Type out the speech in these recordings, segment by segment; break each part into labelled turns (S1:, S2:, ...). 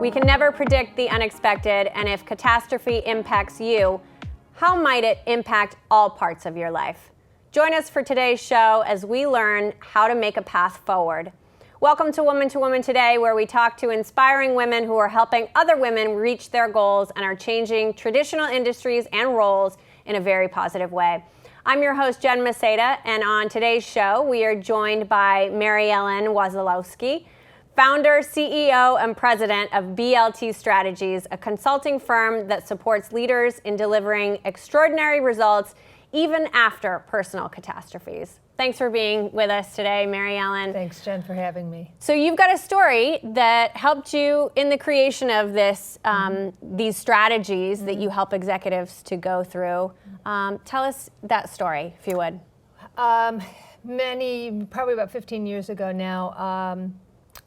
S1: We can never predict the unexpected, and if catastrophe impacts you, how might it impact all parts of your life? Join us for today's show as we learn how to make a path forward. Welcome to Woman2Woman today, where we talk to inspiring women who are helping other women reach their goals and are changing traditional industries and roles in a very positive way. I'm your host, Jen Maceda, and on today's show, we are joined by Mary Ellen Wasilewski, founder, CEO, and president of BLT Strategies, a consulting firm that supports leaders in delivering extraordinary results even after personal catastrophes. Thanks for being with us today, Mary Ellen.
S2: Thanks, Jen, for having me.
S1: So you've got a story that helped you in the creation of this, these strategies that you help executives to go through. Tell us that story, if you would.
S2: Probably about 15 years ago now,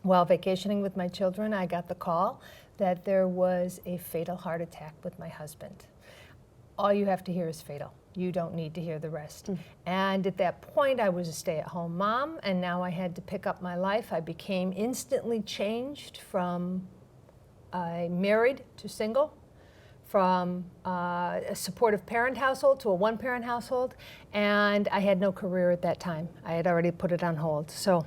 S2: while vacationing with my children, I got the call that there was a fatal heart attack with my husband. All you have to hear is fatal. You don't need to hear the rest. And at that point, I was a stay-at-home mom, and now I had to pick up my life. I became instantly changed from married to single, from a supportive parent household to a one-parent household, and I had no career at that time. I had already put it on hold. So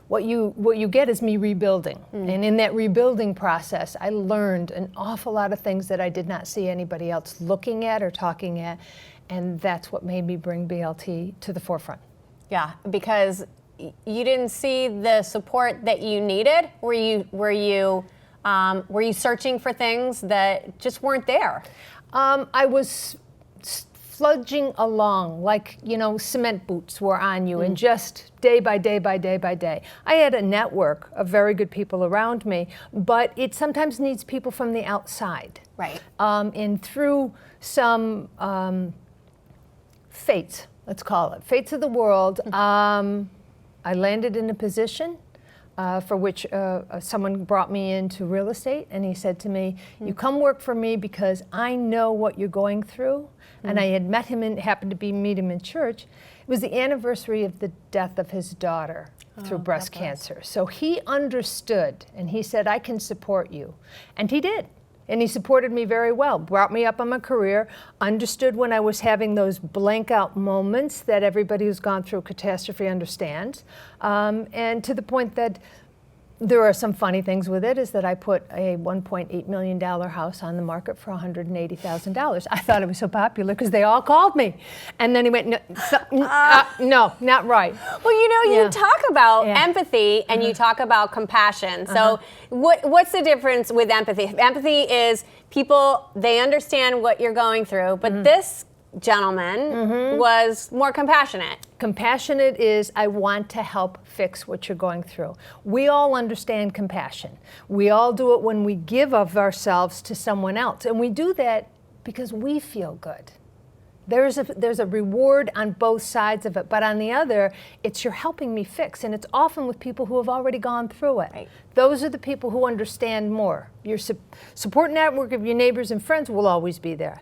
S2: what you get is me rebuilding. And in that rebuilding process, I learned an awful lot of things that I did not see anybody else looking at or talking at, and that's what made me bring BLT to the forefront.
S1: Yeah, because you didn't see the support that you needed. Were you searching for things that just weren't there?
S2: I was sludging along like, cement boots were on you, and just day by day by day by day. I had a network of very good people around me, but it sometimes needs people from the outside.
S1: Right.
S2: And through some fates, let's call it, fates of the world, I landed in a position for which someone brought me into real estate, and he said to me, you come work for me because I know what you're going through. And I had met him and happened to meet him in church. It was the anniversary of the death of his daughter through breast cancer. So he understood, and he said, I can support you. And he did. And he supported me very well, brought me up on my career, understood when I was having those blank out moments that everybody who's gone through catastrophe understands. And to the point that there are some funny things with it, is that I put a $1.8 million house on the market for $180,000. I thought it was so popular because they all called me. And then he went, no, not right.
S1: Well, you talk about empathy and you talk about compassion. So what's the difference with empathy? Empathy is people, they understand what you're going through, but this gentleman was more compassionate.
S2: Compassionate is, I want to help fix what you're going through. We all understand compassion. We all do it when we give of ourselves to someone else. And we do that because we feel good. There's a reward on both sides of it. But on the other, it's you're helping me fix. And it's often with people who have already gone through it. Right. Those are the people who understand more. Your support network of your neighbors and friends will always be there.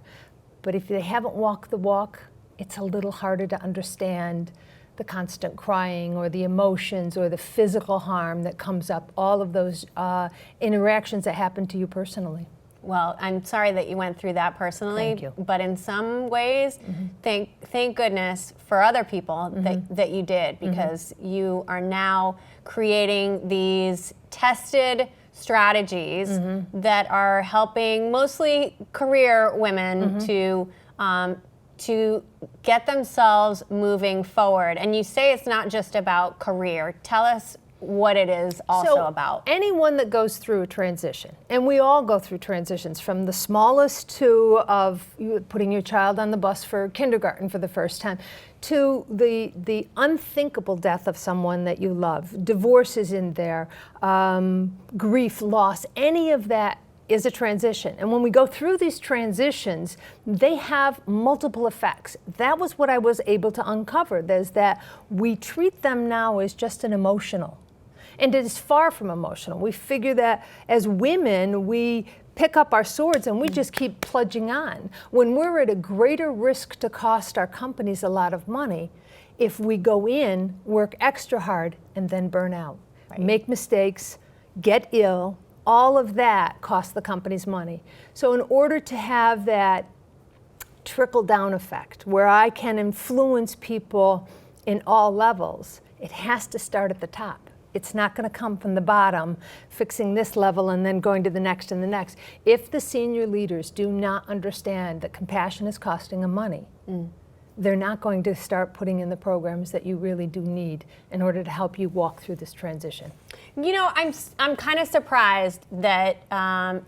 S2: But if they haven't walked the walk, it's a little harder to understand the constant crying or the emotions or the physical harm that comes up, all of those interactions that happen to you personally.
S1: Well, I'm sorry that you went through that personally.
S2: Thank you.
S1: But in some ways, thank goodness for other people that you did, because you are now creating these tested strategies that are helping mostly career women to get themselves moving forward. And you say it's not just about career. Tell us what it is also about.
S2: Anyone that goes through a transition, and we all go through transitions, from the smallest to of you putting your child on the bus for kindergarten for the first time, to the unthinkable death of someone that you love. Divorce is in there, grief, loss, any of that is a transition. And when we go through these transitions, they have multiple effects. That was what I was able to uncover, is that we treat them now as just an emotional. And it is far from emotional. We figure that as women, we pick up our swords and we just keep plunging on. When we're at a greater risk to cost our companies a lot of money, if we go in, work extra hard, and then burn out, make mistakes, get ill, all of that costs the companies money. So in order to have that trickle-down effect where I can influence people in all levels, it has to start at the top. It's not going to come from the bottom, fixing this level and then going to the next and the next. If the senior leaders do not understand that compassion is costing them money, they're not going to start putting in the programs that you really do need in order to help you walk through this transition.
S1: You know, I'm kind of surprised that, and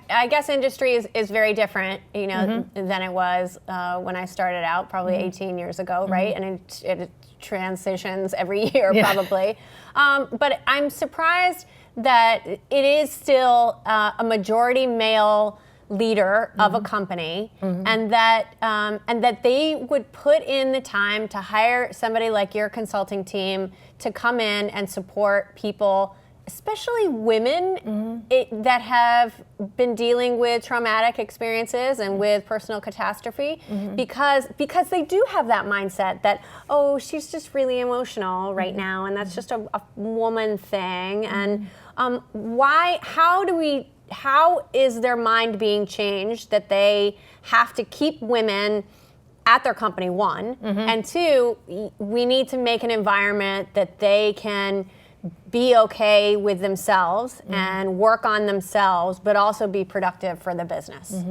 S1: I guess industry is very different, you know, than it was when I started out, probably 18 years ago, right? And it transitions every year, probably. But I'm surprised that it is still a majority male leader of a company, and that they would put in the time to hire somebody like your consulting team to come in and support people, especially women that have been dealing with traumatic experiences and with personal catastrophe, because they do have that mindset that, oh, she's just really emotional right now, and that's just a woman thing. And how is their mind being changed that they have to keep women at their company, one, and two, we need to make an environment that they can be okay with themselves and work on themselves, but also be productive for the business.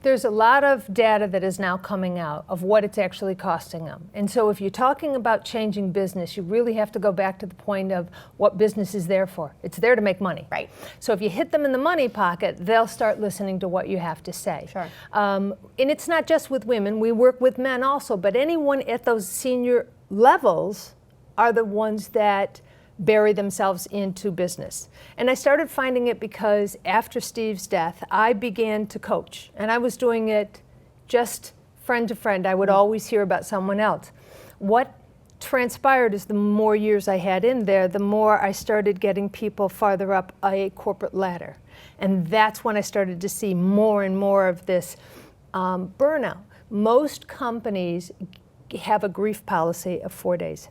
S1: There's
S2: a lot of data that is now coming out of what it's actually costing them. And so if you're talking about changing business, you really have to go back to the point of what business is there for. It's there to make money.
S1: Right.
S2: So if you hit them in the money pocket, they'll start listening to what you have to say.
S1: Sure.
S2: And it's not just with women. We work with men also, but anyone at those senior levels are the ones that bury themselves into business. And I started finding it because after Steve's death, I began to coach. And I was doing it just friend to friend. I would always hear about someone else. What transpired is the more years I had in there, the more I started getting people farther up a corporate ladder. And that's when I started to see more and more of this burnout. Most companies have a grief policy of 4 days.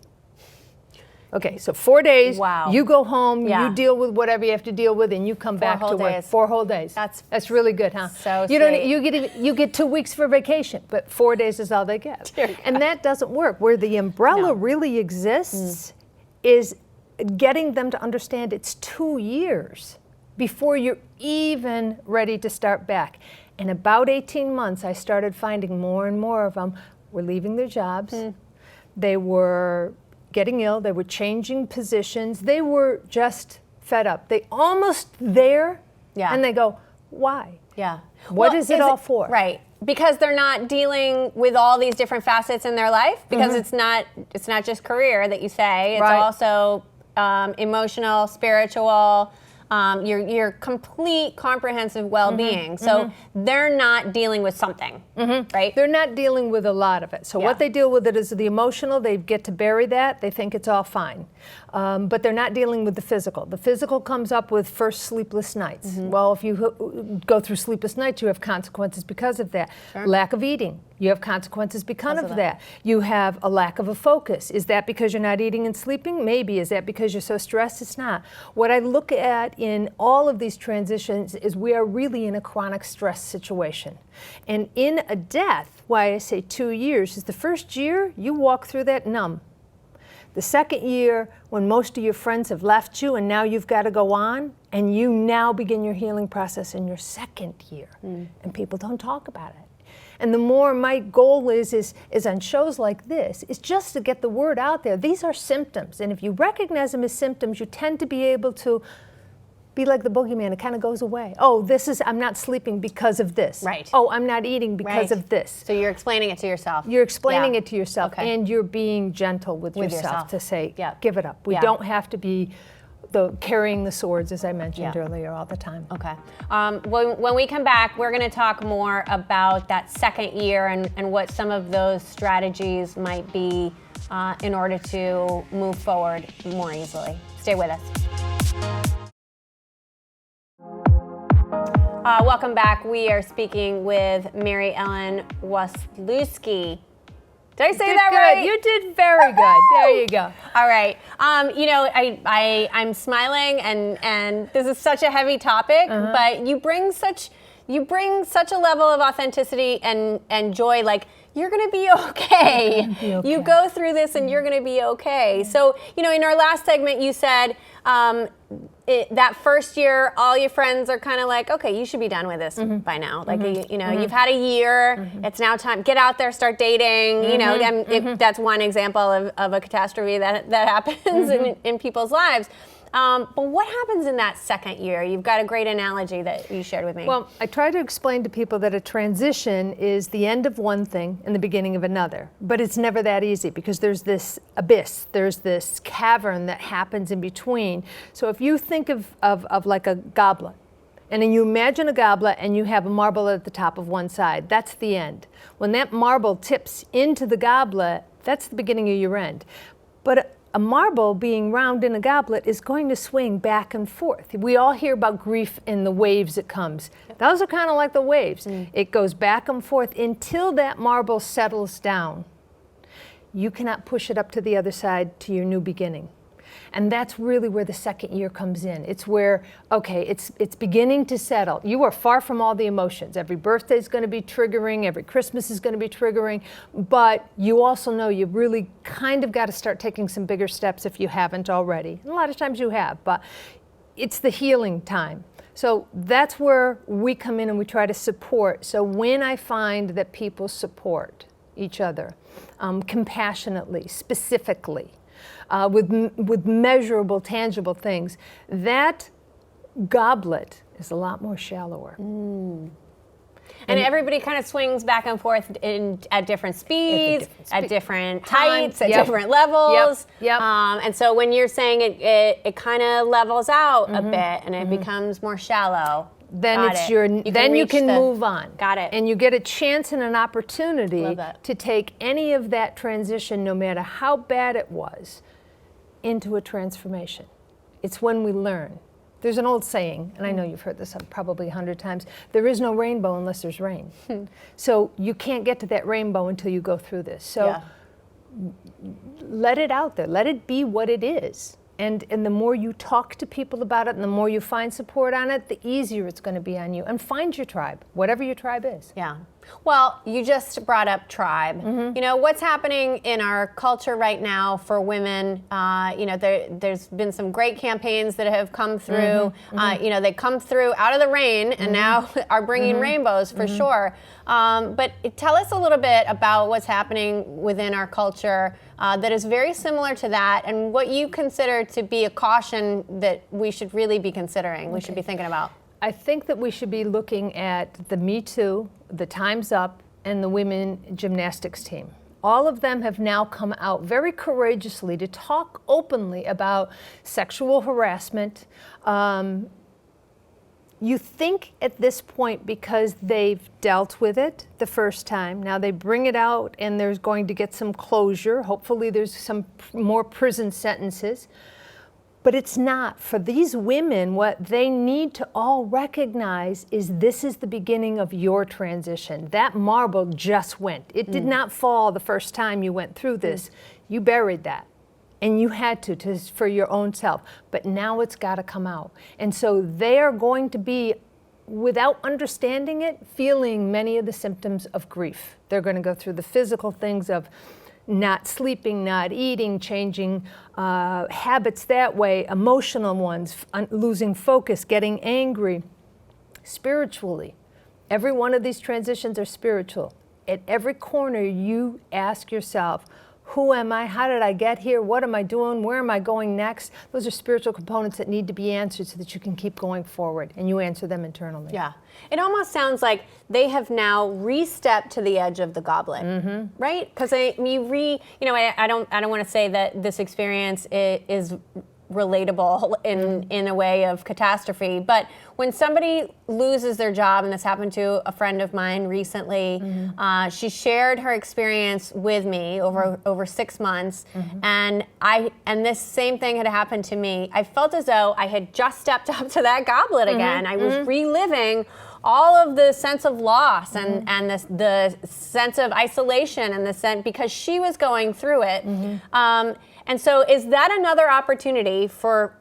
S2: Okay, so 4 days, you go home, you deal with whatever you have to deal with, and you come back to work. 4 whole days. That's really good, huh?
S1: So
S2: you get 2 weeks for vacation, but 4 days is all they get. And that doesn't work. Where the umbrella really exists is getting them to understand it's 2 years before you're even ready to start back. In about 18 months, I started finding more and more of them were leaving their jobs. They were getting ill, they were changing positions, they were just fed up. They almost there, and they go, why? What is it all for?
S1: Right, because they're not dealing with all these different facets in their life, because it's not just career that you say, it's also emotional, spiritual, your complete comprehensive well-being. So they're not dealing with something, right?
S2: They're not dealing with a lot of it. So what they deal with it is the emotional. They get to bury that. They think it's all fine. But they're not dealing with the physical. The physical comes up with first sleepless nights. Well, if you go through sleepless nights, you have consequences because of that. Lack of eating. You have consequences because of that. You have a lack of a focus. Is that because you're not eating and sleeping? Maybe. Is that because you're so stressed? It's not. What I look at in all of these transitions is we are really in a chronic stress situation. And in a death, why I say 2 years, is the first year you walk through that numb. The second year, when most of your friends have left you and now you've got to go on, and you now begin your healing process in your second year. And people don't talk about it. And the more my goal is on shows like this, is just to get the word out there. These are symptoms. And if you recognize them as symptoms, you tend to be able to be like the boogeyman. It kind of goes away. Oh, I'm not sleeping because of this.
S1: Right.
S2: Oh, I'm not eating because of this.
S1: So you're explaining it to yourself.
S2: You're explaining it to yourself, and you're being gentle with yourself to say, give it up. We don't have to be carrying the swords, as I mentioned earlier, all the time.
S1: Okay. When we come back, we're going to talk more about that second year and what some of those strategies might be in order to move forward more easily. Stay with us. Welcome back. We are speaking with Mary Ellen Wasilewski. Did I say that right?
S2: You did very good. There you go.
S1: All right. I'm smiling, and this is such a heavy topic, but you bring such a level of authenticity and joy. Like, you're going to be okay. You go through this, and you're going to be okay. So, in our last segment, you said that first year, all your friends are kind of like, okay, you should be done with this by now. Like, you've had a year. It's now time. Get out there, start dating. That's one example of a catastrophe that happens in people's lives. But what happens in that second year? You've got a great analogy that you shared with me.
S2: Well, I try to explain to people that a transition is the end of one thing and the beginning of another. But it's never that easy because there's this abyss, there's this cavern that happens in between. So if you think of like a goblet, and then you imagine a goblet and you have a marble at the top of one side, that's the end. When that marble tips into the goblet, that's the beginning of your end. But a marble being round in a goblet is going to swing back and forth. We all hear about grief and the waves it comes. Those are kind of like the waves. It goes back and forth until that marble settles down. You cannot push it up to the other side to your new beginning. And that's really where the second year comes in. It's where, okay, it's beginning to settle. You are far from all the emotions. Every birthday is going to be triggering. Every Christmas is going to be triggering. But you also know you really kind of got to start taking some bigger steps if you haven't already. And a lot of times you have, but it's the healing time. So that's where we come in and we try to support. So when I find that people support each other compassionately, specifically, with measurable, tangible things, that goblet is a lot more shallower.
S1: And everybody kind of swings back and forth at different speeds, at different heights, at different levels. And so when you're saying it kind of levels out a bit and it becomes more shallow.
S2: Then you can move on.
S1: Got it.
S2: And you get a chance and an opportunity to take any of that transition, no matter how bad it was, into a transformation. It's when we learn. There's an old saying, and I know you've heard this probably 100 times, there is no rainbow unless there's rain. So you can't get to that rainbow until you go through this. So let it out there. Let it be what it is. And the more you talk to people about it and the more you find support on it, the easier it's going to be on you. And find your tribe, whatever your tribe is.
S1: Yeah. Well, you just brought up tribe. What's happening in our culture right now for women, there's been some great campaigns that have come through. They come through out of the rain and now are bringing rainbows for sure. But tell us a little bit about what's happening within our culture that is very similar to that and what you consider to be a caution that we should really be considering, we should be thinking about.
S2: I think that we should be looking at the Me Too, the Time's Up, and the women gymnastics team. All of them have now come out very courageously to talk openly about sexual harassment. You think at this point because they've dealt with it the first time, now they bring it out and there's going to get some closure. Hopefully there's some more prison sentences. But it's not. For these women, what they need to all recognize is this is the beginning of your transition. That marble just went. It did not fall the first time you went through this. You buried that. And you had to for your own self. But now it's got to come out. And so they are going to be, without understanding it, feeling many of the symptoms of grief. They're going to go through the physical things of not sleeping, not eating, changing habits that way, emotional ones, losing focus, getting angry. Spiritually, every one of these transitions are spiritual. At every corner, you ask yourself, who am I? How did I get here? What am I doing? Where am I going next? Those are spiritual components that need to be answered so that you can keep going forward, and you answer them internally.
S1: Yeah. It almost sounds like they have now re-stepped to the edge of the goblet, right? Because I don't want to say that this experience is relatable in a way of catastrophe, but when somebody loses their job, and this happened to a friend of mine recently, she shared her experience with me over 6 months, and this same thing had happened to me. I felt as though I had just stepped up to that goblet again. I was reliving all of the sense of loss and the sense of isolation and the sense, because she was going through it. And so is that another opportunity for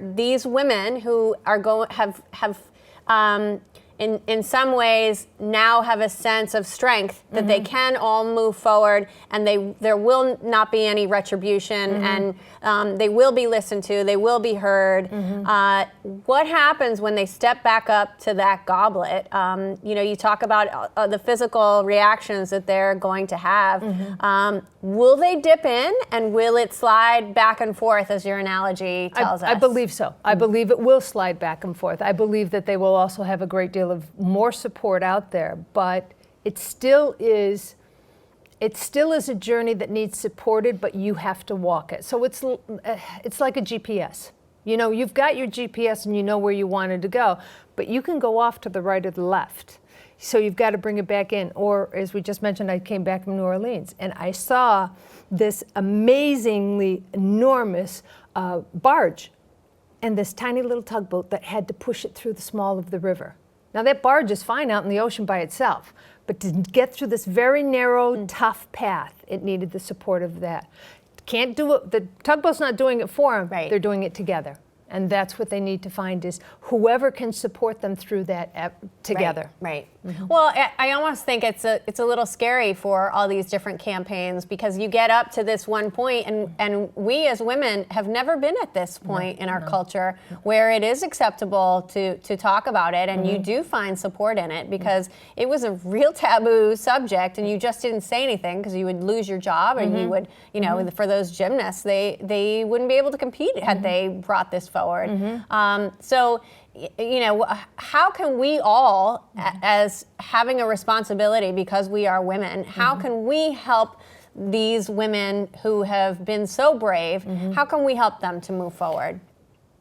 S1: these women who are in some ways now have a sense of strength that they can all move forward, and there will not be any retribution, and they will be listened to, they will be heard. What happens when they step back up to that goblet? You talk about the physical reactions that they're going to have. Will they dip in, and will it slide back and forth, as your analogy tells us?
S2: I believe so. I believe it will slide back and forth. I believe that they will also have a great deal of more support out there, but it still is a journey that needs supported, but you have to walk it. So it's like a GPS. You've got your GPS and you know where you wanted to go, but you can go off to the right or the left. So you've got to bring it back in. Or, as we just mentioned, I came back from New Orleans and I saw this amazingly enormous barge and this tiny little tugboat that had to push it through the small of the river. Now, that barge is fine out in the ocean by itself, but to get through this very narrow, tough path, it needed the support of that. Can't do it. The tugboat's not doing it for them.
S1: Right.
S2: They're doing it together. And that's what they need to find, is whoever can support them through that together.
S1: Right. Well, I almost think it's a little scary for all these different campaigns, because you get up to this one point, and we as women have never been at this point in our culture where it is acceptable to talk about it, and you do find support in it, because it was a real taboo subject, and you just didn't say anything because you would lose your job, and you would, for those gymnasts, they wouldn't be able to compete had they brought this forward. So, how can we all, as having a responsibility because we are women, how can we help these women who have been so brave? How can we help them to move forward?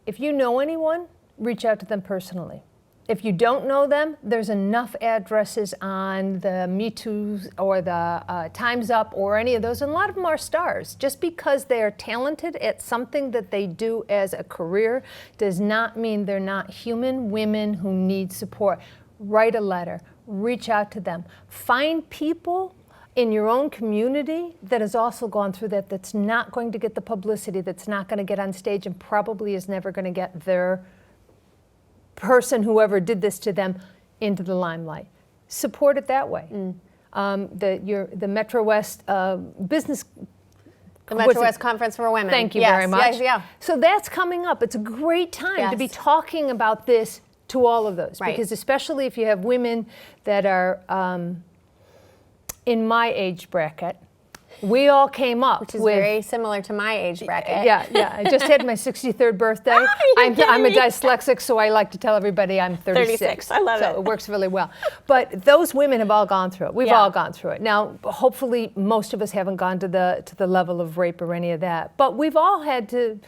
S2: If you know anyone, reach out to them personally. If you don't know them, there's enough addresses on the Me Too or the Time's Up or any of those, and a lot of them are stars. Just because they are talented at something that they do as a career does not mean they're not human women who need support. Write a letter, reach out to them. Find people in your own community that has also gone through that, that's not going to get the publicity, that's not going to get on stage, and probably is never going to get their person, whoever did this to them, into the limelight. Support it that way. The Metro West Business...
S1: The Metro West Conference for Women.
S2: Thank you very much.
S1: Yeah.
S2: So that's coming up. It's a great time to be talking about this to all of those.
S1: Right.
S2: Because especially if you have women that are in my age bracket, we all came up
S1: Which is
S2: with,
S1: very similar to my age bracket.
S2: Yeah. I just had my 63rd birthday. I'm a dyslexic, so I like to tell everybody I'm 36.
S1: I love it.
S2: So it works really well. But those women have all gone through it. We've all gone through it. Now, hopefully, most of us haven't gone to the level of rape or any of that. But we've all had to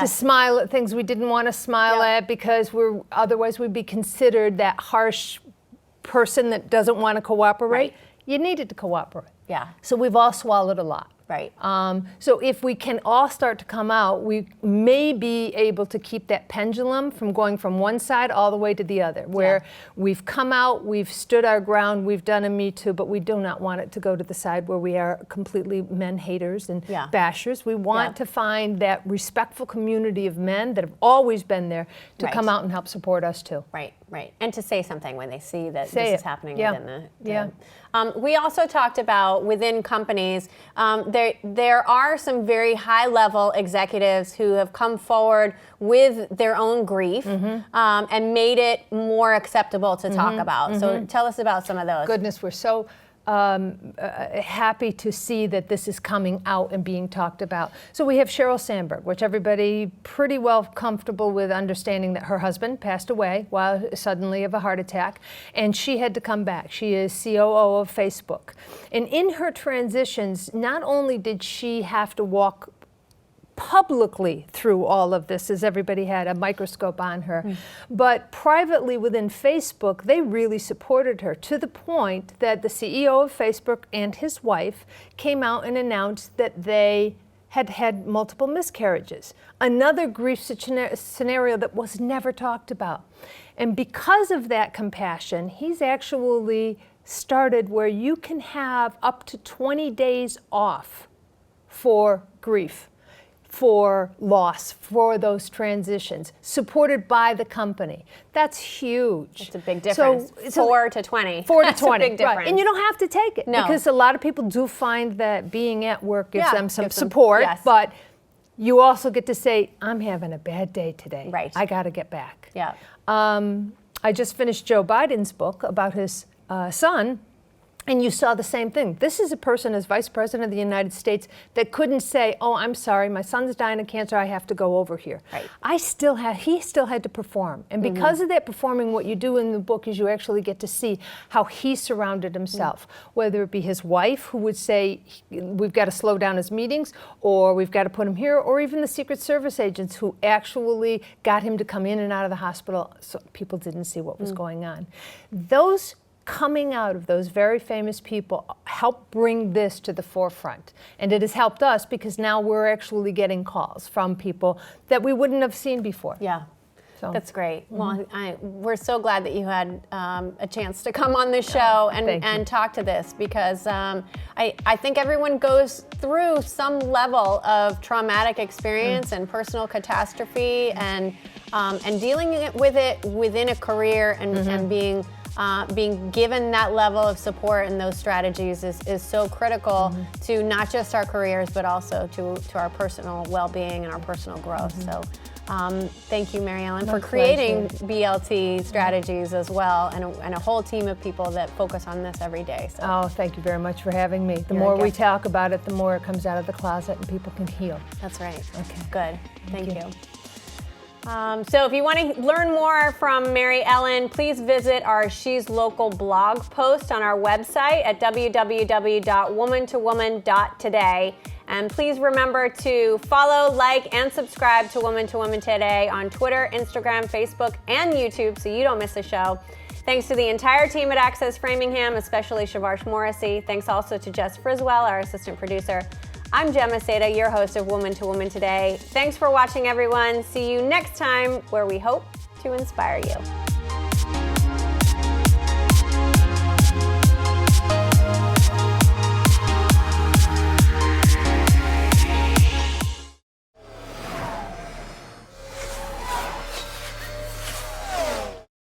S2: smile at things we didn't want to smile at, because otherwise we'd be considered that harsh person that doesn't want to cooperate.
S1: Right.
S2: You needed to cooperate.
S1: Yeah.
S2: So we've all swallowed a lot.
S1: Right.
S2: So if we can all start to come out, we may be able to keep that pendulum from going from one side all the way to the other, where we've come out, we've stood our ground, we've done a Me Too, but we do not want it to go to the side where we are completely men haters and bashers. We want to find that respectful community of men that have always been there to come out and help support us too.
S1: Right. And to say something when they see that this is happening within the we also talked about within companies, there are some very high-level executives who have come forward with their own grief and made it more acceptable to talk about. So tell us about some of those.
S2: Goodness, we're so happy to see that this is coming out and being talked about. So we have Sheryl Sandberg, which everybody pretty well comfortable with understanding that her husband passed away suddenly of a heart attack, and she had to come back. She is COO of Facebook. And in her transitions, not only did she have to walk publicly through all of this, as everybody had a microscope on her, but privately within Facebook, they really supported her, to the point that the CEO of Facebook and his wife came out and announced that they had had multiple miscarriages. Another grief scenario that was never talked about. And because of that compassion, he's actually started where you can have up to 20 days off for grief, for loss, for those transitions, supported by the company. That's huge.
S1: It's a big difference. So 4 to 20.
S2: 4 to
S1: That's
S2: 20,
S1: a big difference.
S2: right. And you don't have to take it,
S1: No.
S2: because a lot of people do find that being at work gives them some
S1: gives them-
S2: support,
S1: yes.
S2: but you also get to say, I'm having a bad day today.
S1: Right.
S2: I got to get back.
S1: Yeah.
S2: I just finished Joe Biden's book about his son, and you saw the same thing. This is a person as Vice President of the United States that couldn't say, oh, I'm sorry, my son's dying of cancer, I have to go over here.
S1: Right.
S2: He still had to perform. And because of that performing, what you do in the book is you actually get to see how he surrounded himself, whether it be his wife, who would say, we've got to slow down his meetings, or we've got to put him here, or even the Secret Service agents who actually got him to come in and out of the hospital so people didn't see what was going on. Those coming out of those very famous people helped bring this to the forefront. And it has helped us because now we're actually getting calls from people that we wouldn't have seen before.
S1: Yeah.
S2: So.
S1: That's great. Well, we're so glad that you had a chance to come on this show and talk to this, because I think everyone goes through some level of traumatic experience and personal catastrophe, and dealing with it within a career and being given that level of support and those strategies is so critical to not just our careers, but also to our personal well-being and our personal growth. So thank you, Mary Ellen, for creating BLT strategies as well, and a whole team of people that focus on this every day. So.
S2: Oh, thank you very much for having me. The more we talk about it, the more it comes out of the closet and people can heal.
S1: That's right.
S2: Okay.
S1: Good. Thank you. So if you want to learn more from Mary Ellen, please visit our She's Local blog post on our website at www.woman2woman.today. And please remember to follow, like, and subscribe to Woman2Woman Today on Twitter, Instagram, Facebook, and YouTube so you don't miss a show. Thanks to the entire team at Access Framingham, especially Shavarsh Morrissey. Thanks also to Jess Friswell, our assistant producer. I'm Gemma Seda, your host of Woman2Woman Today. Thanks for watching, everyone. See you next time, where we hope to inspire you.